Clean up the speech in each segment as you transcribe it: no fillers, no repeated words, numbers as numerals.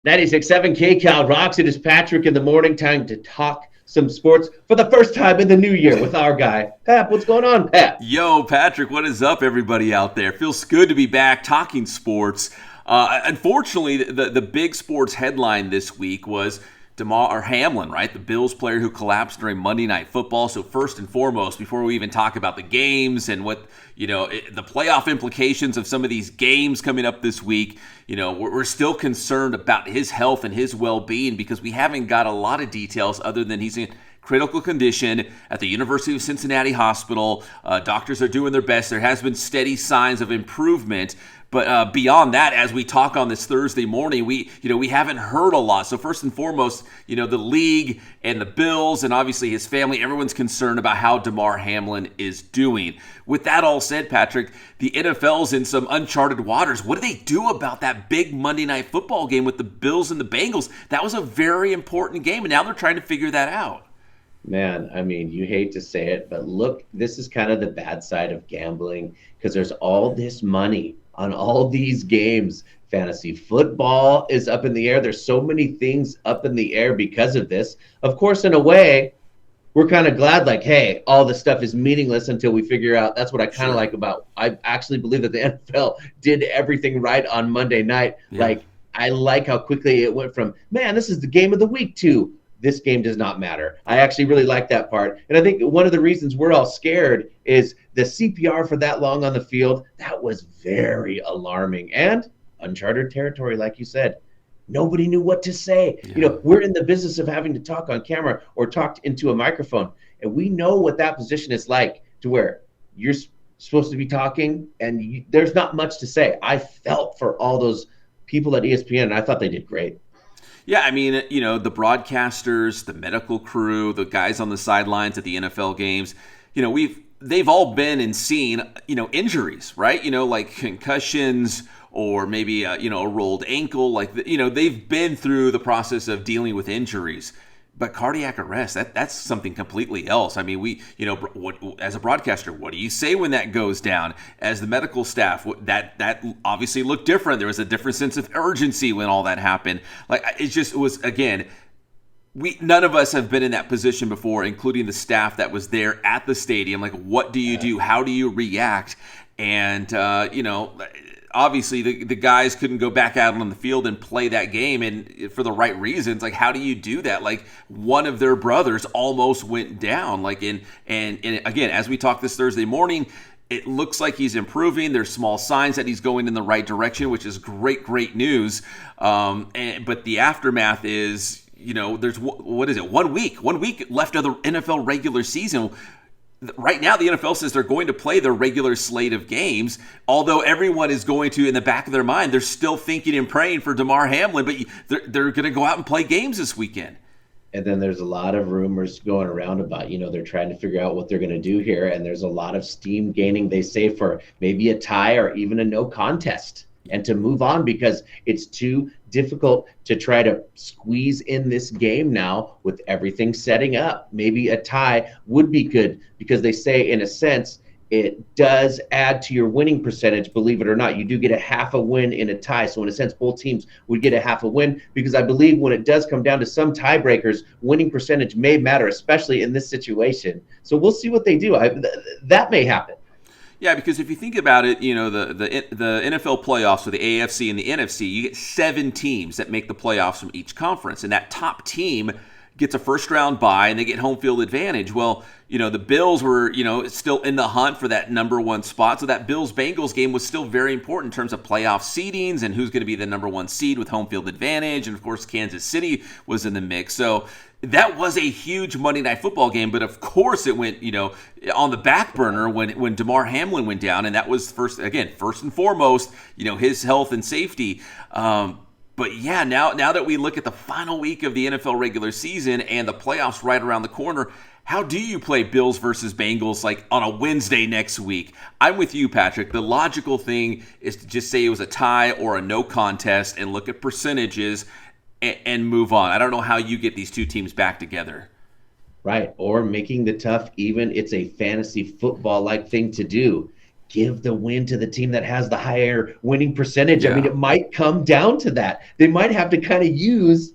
96.7 KCAL rocks. It is Patrick in the morning. Time to talk some sports for the first time in the new year with our guy, Pap. What's going on, Pap? Yo, Patrick, what is up, everybody out there? Feels good to be back talking sports. Unfortunately, the big sports headline this week was Damar Hamlin, right? The Bills player who collapsed during Monday Night Football. So first and foremost, before we even talk about the games and what the playoff implications of some of these games coming up this week, we're still concerned about his health and his well-being because we haven't got a lot of details other than he's in critical condition at the University of Cincinnati Hospital. Doctors are doing their best. There has been steady signs of improvement. But beyond that, as we talk on this Thursday morning, we haven't heard a lot. So first and foremost, the league and the Bills and obviously his family, everyone's concerned about how Damar Hamlin is doing. With that all said, Patrick, the NFL's in some uncharted waters. What do they do about that big Monday Night Football game with the Bills and the Bengals? That was a very important game, and now they're trying to figure that out. Man, I mean, you hate to say it, but look, this is kind of the bad side of gambling because there's all this money on all these games. Fantasy football is up in the air. There's so many things up in the air because of this. Of course, in a way, we're kind of glad, like, hey, all this stuff is meaningless until we figure out. That's what I kind of like about. I actually believe that the NFL did everything right on Monday night. Yeah. Like, I like how quickly it went from, man, this is the game of the week to this game does not matter. I actually really like that part. And I think one of the reasons we're all scared is the CPR for that long on the field. That was very alarming and uncharted territory, like you said. Nobody knew what to say. Yeah. We're in the business of having to talk on camera or talk into a microphone. And we know what that position is like to where you're supposed to be talking and there's not much to say. I felt for all those people at ESPN, and I thought they did great. Yeah, I mean, the broadcasters, the medical crew, the guys on the sidelines at the NFL games, they've all been and seen, injuries, right? Like concussions or maybe, a rolled ankle. Like, they've been through the process of dealing with injuries. But cardiac arrest, that's something completely else. I mean, as a broadcaster, what do you say when that goes down? As the medical staff, that obviously looked different. There was a different sense of urgency when all that happened. Like, it was, again, none of us have been in that position before, including the staff that was there at the stadium. Like, what do you do? How do you react? And, obviously the guys couldn't go back out on the field and play that game and for the right reasons. Like, how do you do that? Like, one of their brothers almost went down. Like, and again, as we talk this Thursday morning, it looks like he's improving. There's small signs that he's going in the right direction, which is great news. But the aftermath is, there's, what is it? 1 week left of the NFL regular season. Right now, the NFL says they're going to play their regular slate of games, although everyone is going to, in the back of their mind, they're still thinking and praying for Damar Hamlin, but they're going to go out and play games this weekend. And then there's a lot of rumors going around about, they're trying to figure out what they're going to do here. And there's a lot of steam gaining, they say, for maybe a tie or even a no contest and to move on because it's too difficult to try to squeeze in this game now with everything setting up. Maybe a tie would be good because they say, in a sense, it does add to your winning percentage. Believe it or not, you do get a half a win in a tie. So in a sense, both teams would get a half a win because I believe when it does come down to some tiebreakers, winning percentage may matter, especially in this situation. So we'll see what they do. That may happen. Yeah, because if you think about it, the NFL playoffs for the AFC and the NFC, you get 7 teams that make the playoffs from each conference, and that top team gets a first-round bye, and they get home field advantage. Well, the Bills were, still in the hunt for that number 1 spot, so that Bills-Bengals game was still very important in terms of playoff seedings and who's going to be the number 1 seed with home field advantage, and of course, Kansas City was in the mix. So that was a huge Monday Night Football game, but of course it went, on the back burner when Damar Hamlin went down, and that was first and foremost, his health and safety. But yeah, now that we look at the final week of the NFL regular season and the playoffs right around the corner, how do you play Bills versus Bengals like on a Wednesday next week? I'm with you, Patrick. The logical thing is to just say it was a tie or a no contest and look at percentages and move on. I don't know how you get these two teams back together. Right. Or making the tough even. It's a fantasy football-like thing to do. give the win to the team that has the higher winning percentage. Yeah. I mean, it might come down to that. They might have to kind of use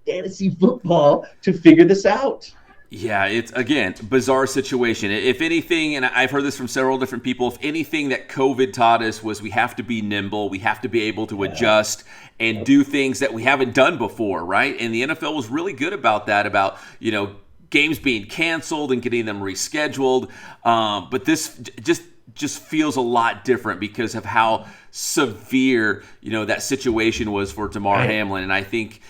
fantasy football to figure this out. Yeah, it's, again, bizarre situation. If anything, and I've heard this from several different people, if anything that COVID taught us was we have to be nimble, we have to be able to adjust and do things that we haven't done before, right? And the NFL was really good about that, about, games being canceled and getting them rescheduled. But this just feels a lot different because of how severe, that situation was for Damar Hamlin. And I think,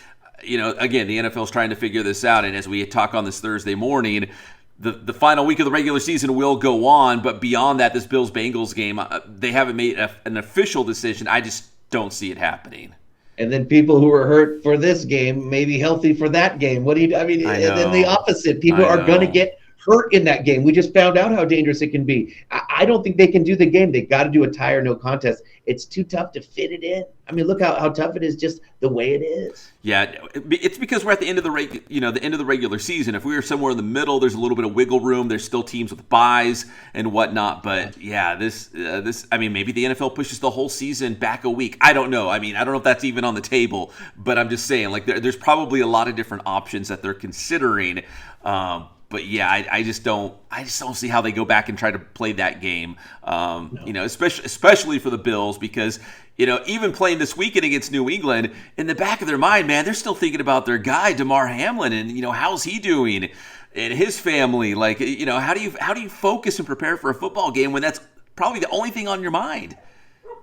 again, the NFL is trying to figure this out. And as we talk on this Thursday morning, the final week of the regular season will go on. But beyond that, this Bills-Bengals game, they haven't made an official decision. I just don't see it happening. And then people who are hurt for this game may be healthy for that game. What do you? I mean, and then the opposite. People are going to get hurt in that game. We just found out how dangerous it can be. I don't think they can do the game. They got to do a tie or no contest. It's too tough to fit it in. I mean, look how tough it is, just the way it is. Yeah, it's because we're at the end of the end of the regular season. If we were somewhere in the middle, there's a little bit of wiggle room. There's still teams with buys and whatnot. But yeah, this. I mean, maybe the NFL pushes the whole season back a week. I don't know. I mean, I don't know if that's even on the table. But I'm just saying, like, there's probably a lot of different options that they're considering. But yeah, I just don't see how they go back and try to play that game. Especially for the Bills, because even playing this weekend against New England, in the back of their mind, man, they're still thinking about their guy Damar Hamlin and how's he doing and his family. Like, how do you focus and prepare for a football game when that's probably the only thing on your mind?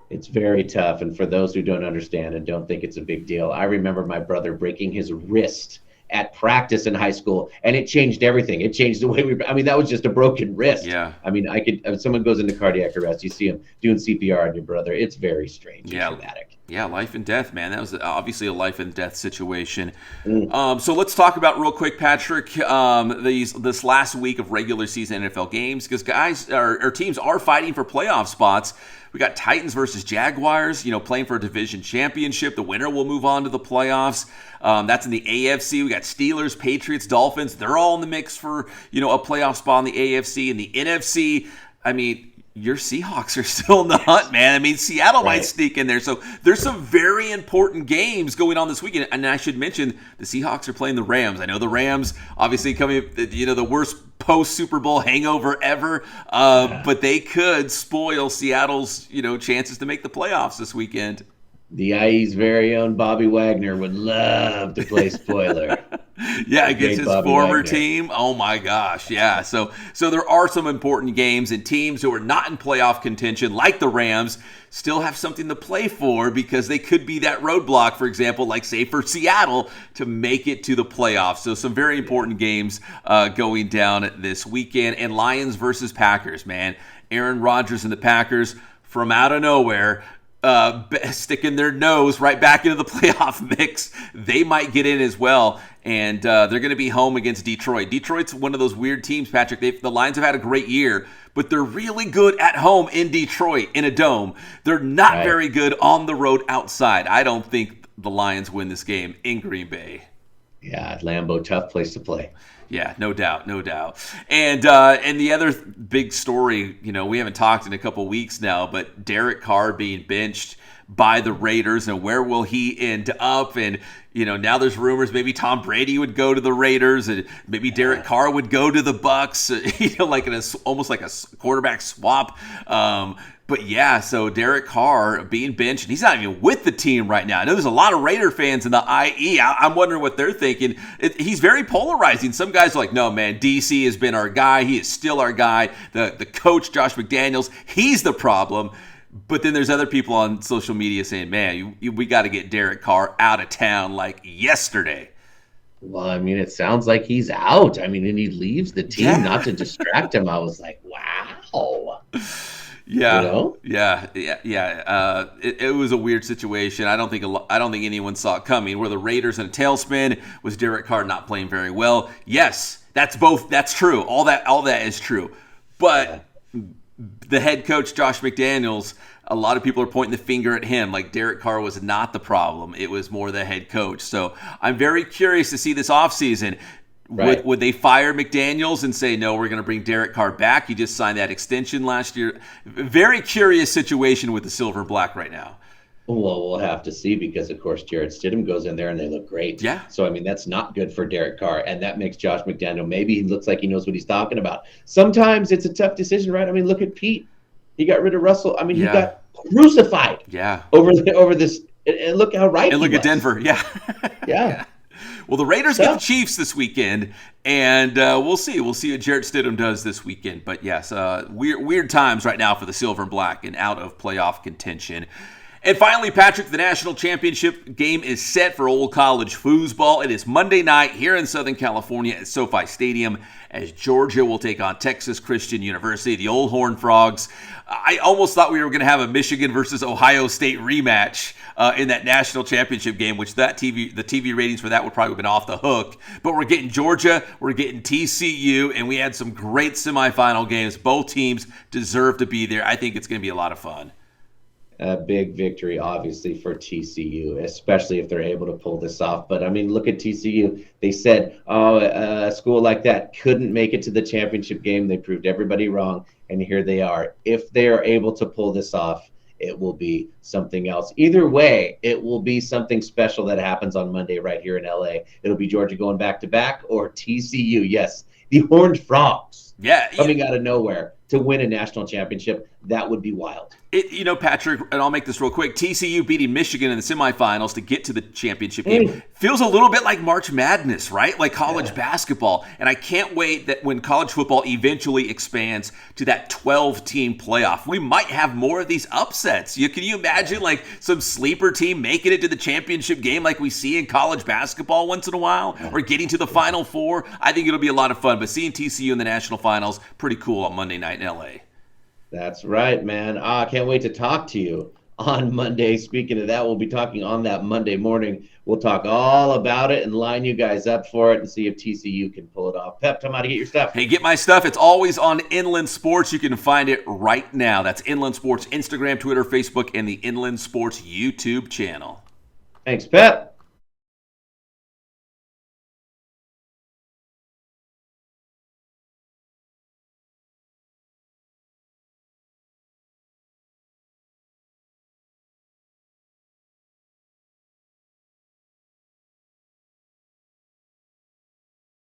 It's very tough, and for those who don't understand and don't think it's a big deal, I remember my brother breaking his wrist at practice in high school, and it changed everything. It changed the way that was just a broken wrist. Yeah. I mean, if someone goes into cardiac arrest, you see him doing CPR on your brother. It's very strange and traumatic. Yeah, life and death, man. That was obviously a life and death situation. So let's talk about real quick, Patrick, this last week of regular season NFL games, because our teams are fighting for playoff spots. We got Titans versus Jaguars, playing for a division championship. The winner will move on to the playoffs. That's in the AFC. We got Steelers, Patriots, Dolphins. They're all in the mix for, a playoff spot in the AFC. And the NFC, I mean, your Seahawks are still in the hunt, man. I mean, Seattle might sneak in there. So there's some very important games going on this weekend. And I should mention the Seahawks are playing the Rams. I know the Rams obviously coming, the worst post-Super Bowl hangover ever. But they could spoil Seattle's, chances to make the playoffs this weekend. The IE's very own Bobby Wagner would love to play spoiler. Yeah, against his former team. Oh my gosh, yeah. So there are some important games, and teams who are not in playoff contention, like the Rams, still have something to play for because they could be that roadblock, for example, like say for Seattle, to make it to the playoffs. So some very important games going down this weekend. And Lions versus Packers, man. Aaron Rodgers and the Packers from out of nowhere, sticking their nose right back into the playoff mix. They might get in as well, and they're going to be home against Detroit. Detroit's one of those weird teams, Patrick. The Lions have had a great year, but they're really good at home in Detroit in a dome. They're not very good on the road outside. I don't think the Lions win this game in Green Bay. Yeah, Lambeau, tough place to play. Yeah, no doubt. And the other big story, we haven't talked in a couple weeks now, but Derek Carr being benched by the Raiders, and where will he end up? And now there's rumors maybe Tom Brady would go to the Raiders, and maybe Derek Carr would go to the Bucks. Like almost like a quarterback swap. But yeah, so Derek Carr being benched, and he's not even with the team right now. I know there's a lot of Raider fans in the IE. I'm wondering what they're thinking. He's very polarizing. Some guys are like, no, man, DC has been our guy. He is still our guy. The coach, Josh McDaniels, he's the problem. But then there's other people on social media saying, man, we got to get Derek Carr out of town like yesterday. Well, I mean, it sounds like he's out. I mean, and he leaves the team not to distract him. I was like, wow. Yeah, yeah. It was a weird situation. I don't think anyone saw it coming. Were the Raiders in a tailspin? Was Derek Carr not playing very well? Yes, that's true. All that is true. But the head coach, Josh McDaniels, a lot of people are pointing the finger at him. Like Derek Carr was not the problem. It was more the head coach. So I'm very curious to see this offseason. Right. Would they fire McDaniels and say, no, we're going to bring Derek Carr back? He just signed that extension last year. Very curious situation with the Silver and Black right now. Well, we'll have to see because, of course, Jarrett Stidham goes in there and they look great. Yeah. So, I mean, that's not good for Derek Carr. And that makes Josh McDaniel, maybe he looks like he knows what he's talking about. Sometimes it's a tough decision, right? I mean, look at Pete. He got rid of Russell. I mean, he got crucified over this. And look how right and he look was. at Denver. Yeah. Well, the Raiders get the Chiefs this weekend, and we'll see. We'll see what Jarrett Stidham does this weekend. But yes, weird times right now for the Silver and Black and out of playoff contention. And finally, Patrick, the national championship game is set for Old College foosball. It is Monday night here in Southern California at SoFi Stadium as Georgia will take on Texas Christian University, the Old Horned Frogs. I almost thought we were going to have a Michigan versus Ohio State rematch in that national championship game, which the TV ratings for that would probably have been off the hook. But we're getting Georgia, we're getting TCU, and we had some great semifinal games. Both teams deserve to be there. I think it's going to be a lot of fun. A big victory, obviously, for TCU, especially if they're able to pull this off. But, I mean, look at TCU. They said, a school like that couldn't make it to the championship game. They proved everybody wrong, and here they are. If they are able to pull this off, it will be something else. Either way, it will be something special that happens on Monday right here in L.A. It'll be Georgia going back-to-back or TCU, yes, the Horned Frogs coming out of nowhere to win a national championship. That would be wild. Patrick, and I'll make this real quick, TCU beating Michigan in the semifinals to get to the championship game feels a little bit like March Madness, right? Like college basketball. And I can't wait that when college football eventually expands to that 12-team playoff, we might have more of these upsets. Can you imagine like some sleeper team making it to the championship game like we see in college basketball once in a while, or getting to the Final Four? I think it'll be a lot of fun. But seeing TCU in the national finals, pretty cool on Monday night in LA. That's right, man. I can't wait to talk to you on Monday. Speaking of that, we'll be talking on that Monday morning. We'll talk all about it and line you guys up for it and see if TCU can pull it off. Pep, tell me how to get your stuff. Hey, get my stuff. It's always on Inland Sports. You can find it right now. That's Inland Sports, Instagram, Twitter, Facebook, and the Inland Sports YouTube channel. Thanks, Pep.